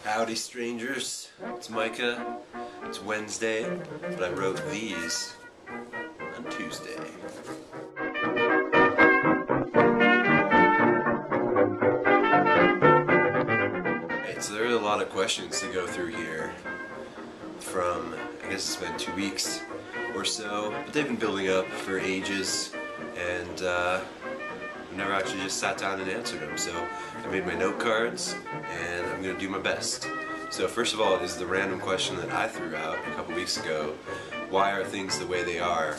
Howdy strangers, it's Micah. It's Wednesday, but I wrote these on Tuesday. Alright, so there are a lot of questions to go through here from, I guess it's been 2 weeks or so, but they've been building up for ages, and I've never actually just sat down and answered them. So I made my note cards, and I'm going to do my best. So first of all is the random question that I threw out a couple weeks ago: why are things the way they are?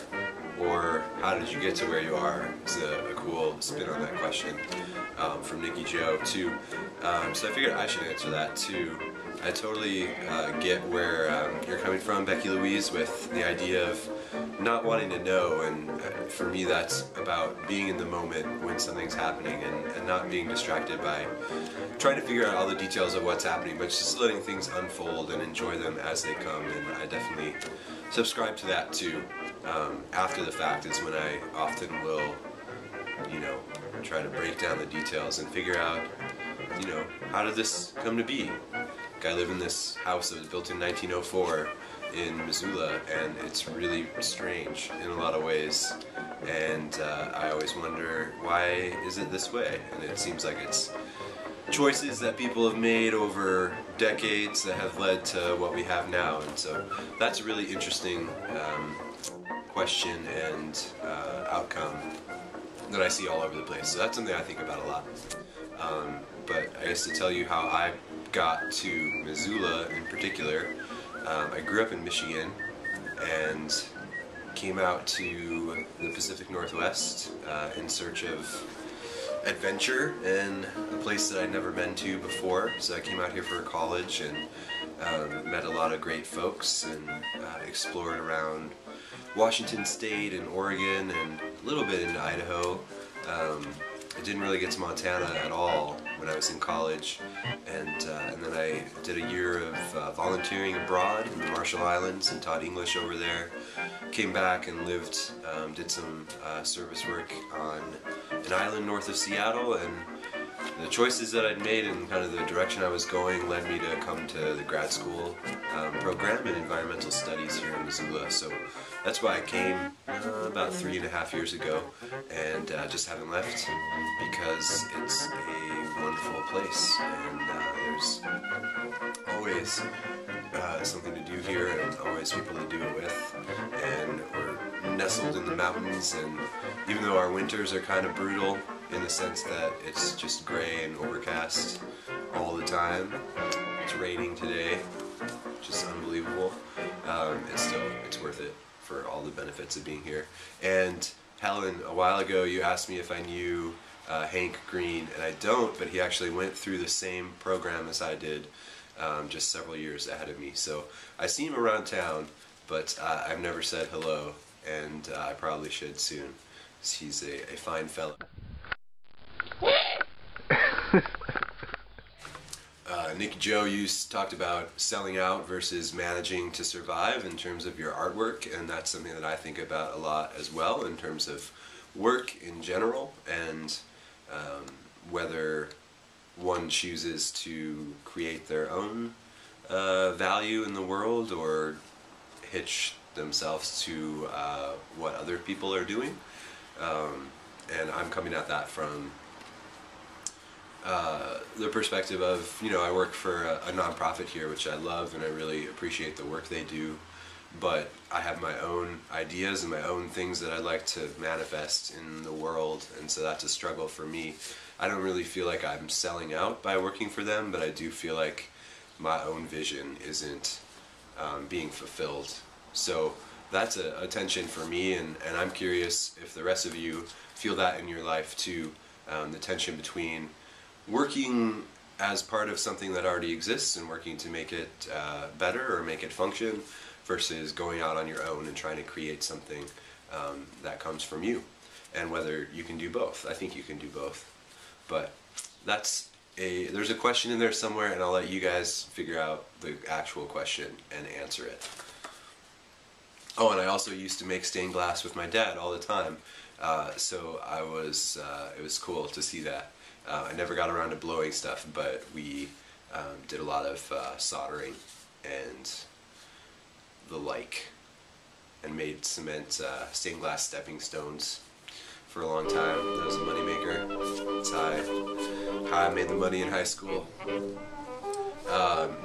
Or how did you get to where you are? It's a cool spin on that question from Nikki Joe too. So I figured I should answer that too. I totally get where you're coming from, Becky Louise, with the idea of not wanting to know, and for me that's about being in the moment when something's happening and not being distracted by trying to figure out all the details of what's happening, but just letting things unfold and enjoy them as they come. And I definitely subscribe to that too. After the fact is when I often will, try to break down the details and figure out, how did this come to be? I live in this house that was built in 1904 in Missoula, and it's really strange in a lot of ways, and I always wonder, why is it this way? And it seems like it's choices that people have made over decades that have led to what we have now. And so that's a really interesting question and outcome that I see all over the place. So that's something I think about a lot. But I guess to tell you how I got to Missoula in particular, I grew up in Michigan and came out to the Pacific Northwest in search of adventure and a place that I'd never been to before. So I came out here for college and met a lot of great folks and explored around Washington State and Oregon and a little bit into Idaho. I didn't really get to Montana at all when I was in college, and then I did a year of volunteering abroad in the Marshall Islands and taught English over there. Came back and lived, did some service work on an island north of Seattle, and the choices that I'd made and kind of the direction I was going led me to come to the grad school program in environmental studies here in Missoula. So that's why I came about 3.5 years ago, and just haven't left because it's a wonderful place, and there's always something to do here and always people to do it with, and we're nestled in the mountains, and even though our winters are kind of brutal in the sense that it's just gray and overcast all the time, it's raining today, which is unbelievable, it's worth it for all the benefits of being here. And Helen, a while ago you asked me if I knew Hank Green, and I don't, but he actually went through the same program as I did, just several years ahead of me. So I see him around town, but I've never said hello, and I probably should soon, because he's a fine fellow. Nikki Joe, you talked about selling out versus managing to survive in terms of your artwork, and that's something that I think about a lot as well in terms of work in general, and whether one chooses to create their own value in the world or hitch themselves to what other people are doing. And I'm coming at that from the perspective of, I work for a nonprofit here, which I love, and I really appreciate the work they do, but I have my own ideas and my own things that I'd like to manifest in the world, and so that's a struggle for me. I don't really feel like I'm selling out by working for them, but I do feel like my own vision isn't being fulfilled. So that's a tension for me, and I'm curious if the rest of you feel that in your life too, the tension between working as part of something that already exists and working to make it better or make it function, versus going out on your own and trying to create something that comes from you, and whether you can do both. I think you can do both, but there's a question in there somewhere, and I'll let you guys figure out the actual question and answer it. Oh, and I also used to make stained glass with my dad all the time, so it was cool to see that. I never got around to blowing stuff, but we did a lot of soldering and the like, and made cement stained glass stepping stones for a long time. That was a moneymaker. That's how I made the money in high school.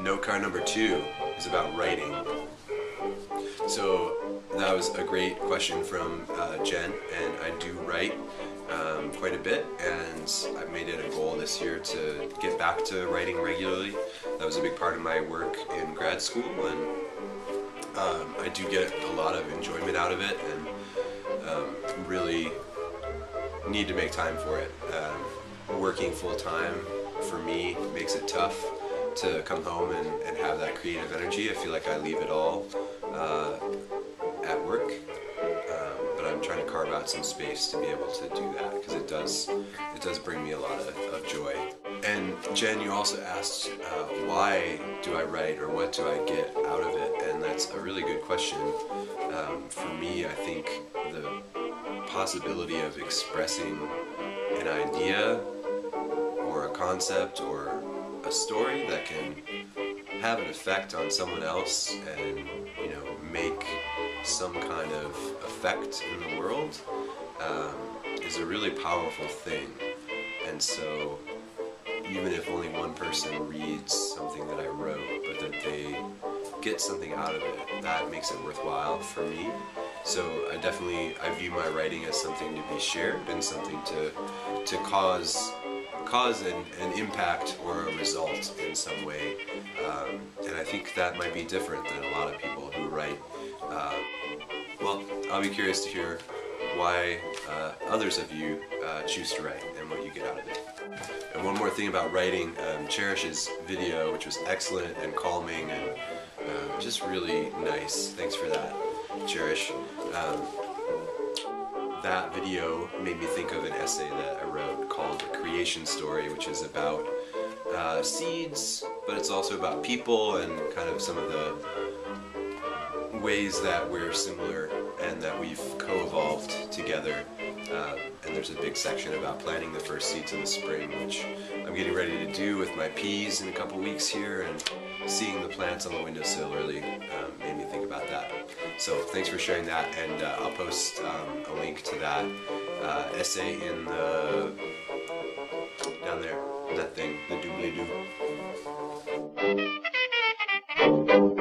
Note card number 2 is about writing. So that was a great question from Jen, and I do write quite a bit, and I've made it a goal this year to get back to writing regularly. That was a big part of my work in grad school, and I do get a lot of enjoyment out of it, and really need to make time for it. Working full-time for me makes it tough to come home and have that creative energy. I feel like I leave it all at work, but I'm trying to carve out some space to be able to do that, because it does bring me a lot of joy. And Jen, you also asked why do I write, or what do I get out of it, and that's a really good question. For me, I think the possibility of expressing an idea or a concept or a story that can have an effect on someone else and, you know, make some kind of effect in the world is a really powerful thing. And so even if only one person reads something that I wrote, but that they get something out of it, that makes it worthwhile for me. So I view my writing as something to be shared and something to cause an impact or a result in some way. And I think that might be different than a lot of people who write. Well, I'll be curious to hear why others of you choose to write and what you get out of it. And one more thing about writing, Cherish's video, which was excellent and calming and just really nice. Thanks for that, Cherish. That video made me think of an essay that I wrote called The Creation Story, which is about seeds, but it's also about people and kind of some of the ways that we're similar and that we've co-evolved together. And there's a big section about planting the first seeds in the spring, which I'm getting ready to do with my peas in a couple weeks here, and seeing the plants on the windowsill really made me think about that. So thanks for sharing that, and I'll post a link to that essay in the down there, that thing, the doobly-doo.